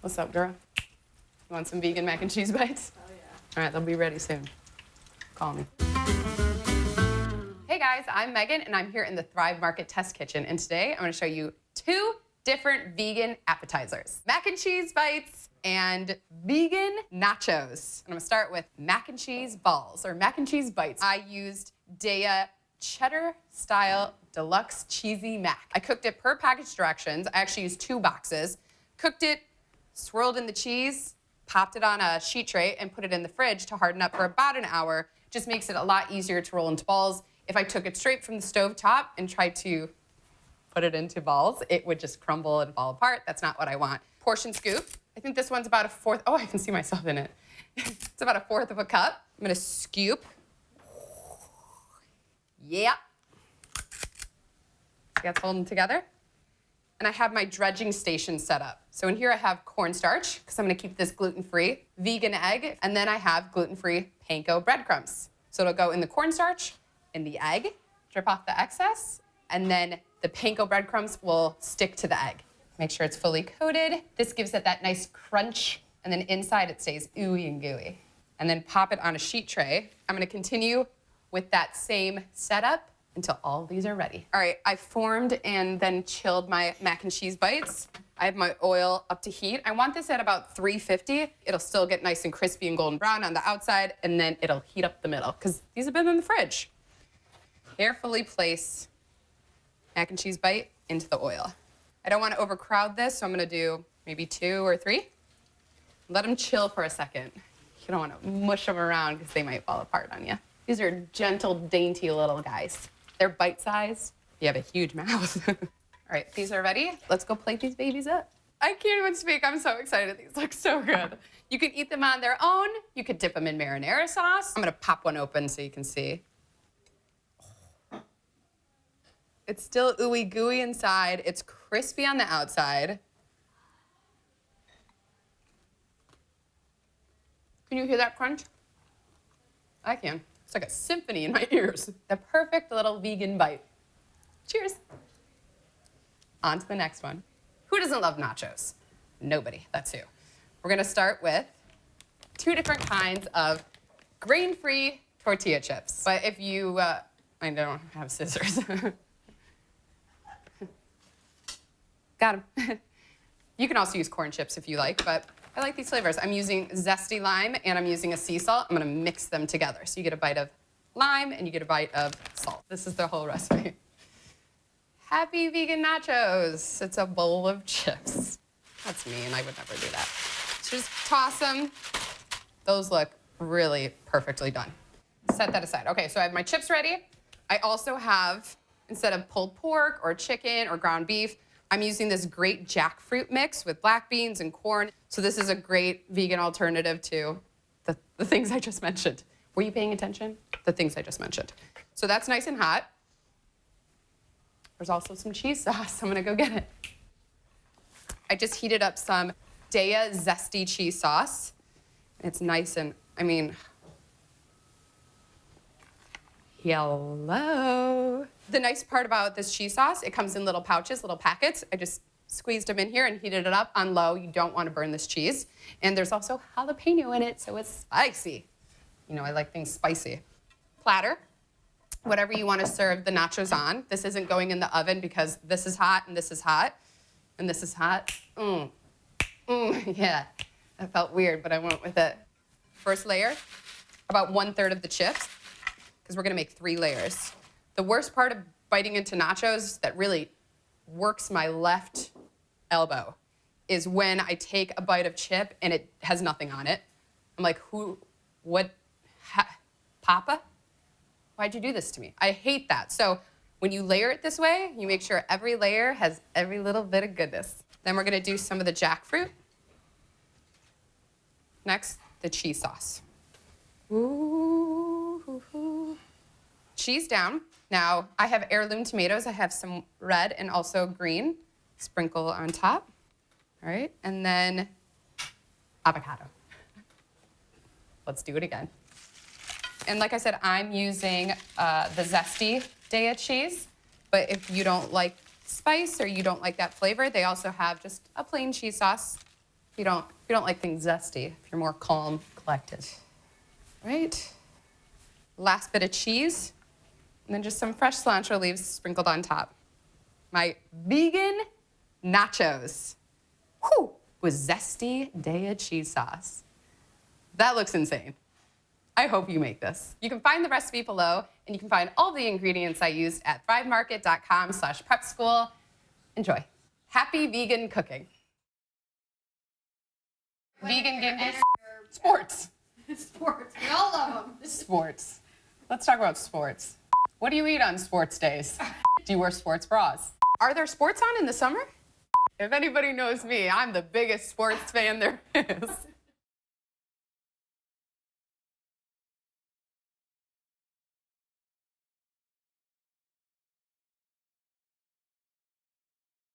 What's up, girl? You want some vegan mac and cheese bites? Oh, yeah. All right, they'll be ready soon. Call me. Hey guys, I'm Megan, and I'm here in the Thrive Market Test Kitchen, and today I'm gonna show you 2 different vegan appetizers. Mac and cheese bites and vegan nachos. I'm gonna start with mac and cheese balls, or mac and cheese bites. I used Daiya cheddar style deluxe cheesy mac. I cooked it per package directions. I actually used 2 boxes. Cooked it, swirled in the cheese, popped it on a sheet tray, and put it in the fridge to harden up for about an hour. Just makes it a lot easier to roll into balls. If I took it straight from the stove top and tried to put it into balls, it would just crumble and fall apart. That's not what I want. Portion scoop. I think this one's about 1/4. Oh, I can see myself in it. It's about 1/4 of a cup. I'm gonna scoop. Yeah. See how it's holding together? And I have my dredging station set up. So in here I have cornstarch, because I'm gonna keep this gluten-free, vegan egg, and then I have gluten-free panko breadcrumbs. So it'll go in the cornstarch, in the egg, drip off the excess, and then the panko breadcrumbs will stick to the egg. Make sure it's fully coated. This gives it that nice crunch, and then inside it stays ooey and gooey. And then pop it on a sheet tray. I'm gonna continue with that same setup until all of these are ready. All right, I formed and then chilled my mac and cheese bites. I have my oil up to heat. I want this at about 350. It'll still get nice and crispy and golden brown on the outside, and then it'll heat up the middle, because these have been in the fridge. Carefully place mac and cheese bite into the oil. I don't want to overcrowd this, so I'm gonna do maybe 2 or 3. Let them chill for a second. You don't want to mush them around because they might fall apart on you. These are gentle, dainty little guys. They're bite-sized. You have a huge mouth. All right, these are ready. Let's go plate these babies up. I can't even speak. I'm so excited. These look so good. You can eat them on their own. You could dip them in marinara sauce. I'm gonna pop one open so you can see. It's still ooey gooey inside. It's crispy on the outside. Can you hear that crunch? I can. It's like a symphony in my ears. The perfect little vegan bite. Cheers. On to the next one. Who doesn't love nachos? Nobody, that's who. We're gonna start with 2 different kinds of grain-free tortilla chips. But if you, I don't have scissors. Got 'em. You can also use corn chips if you like, but I like these flavors. I'm using Zesty lime and I'm using a sea salt. I'm gonna mix them together. So you get a bite of lime and you get a bite of salt. This is the whole recipe. Happy vegan nachos. It's a bowl of chips. That's me, and I would never do that. So just toss them. Those look really perfectly done. Set that aside. Okay, so I have my chips ready. I also have, instead of pulled pork or chicken or ground beef, I'm using this great jackfruit mix with black beans and corn. So this is a great vegan alternative to the things I just mentioned. Were you paying attention? The things I just mentioned. So that's nice and hot. There's also some cheese sauce. I'm gonna go get it. I just heated up some Daiya Zesty cheese sauce. It's nice and, I mean, hello. The nice part about this cheese sauce, it comes in little pouches, little packets. I just squeezed them in here and heated it up on low. You don't want to burn this cheese. And there's also jalapeno in it, so it's spicy. You know, I like things spicy. Platter, whatever you want to serve the nachos on. This isn't going in the oven because this is hot and this is hot and this is hot. Yeah, that felt weird, but I went with it. First layer, about 1/3 of the chips, because we're gonna make 3 layers. The worst part of biting into nachos that really works my left elbow is when I take a bite of chip and it has nothing on it. I'm like, Papa? Why'd you do this to me? I hate that. So when you layer it this way, you make sure every layer has every little bit of goodness. Then we're gonna do some of the jackfruit. Next, the cheese sauce. Ooh. Cheese down. Now, I have heirloom tomatoes. I have some red and also green. Sprinkle on top. All right, and then avocado. Let's do it again. And like I said, I'm using the Zesty Daiya cheese, but if you don't like spice or you don't like that flavor, they also have just a plain cheese sauce. you don't like things zesty, if you're more calm, collected. Right? Last bit of cheese, and then just some fresh cilantro leaves sprinkled on top. My vegan nachos. Whew, with zesty Daiya cheese sauce. That looks insane. I hope you make this. You can find the recipe below, and you can find all the ingredients I used at thrivemarket.com/prepschool. Enjoy. Happy vegan cooking. Vegan gimbals. Sports. Sports. We all love them. Sports. Let's talk about sports. What do you eat on sports days? Do you wear sports bras? Are there sports on in the summer? If anybody knows me, I'm the biggest sports fan there is.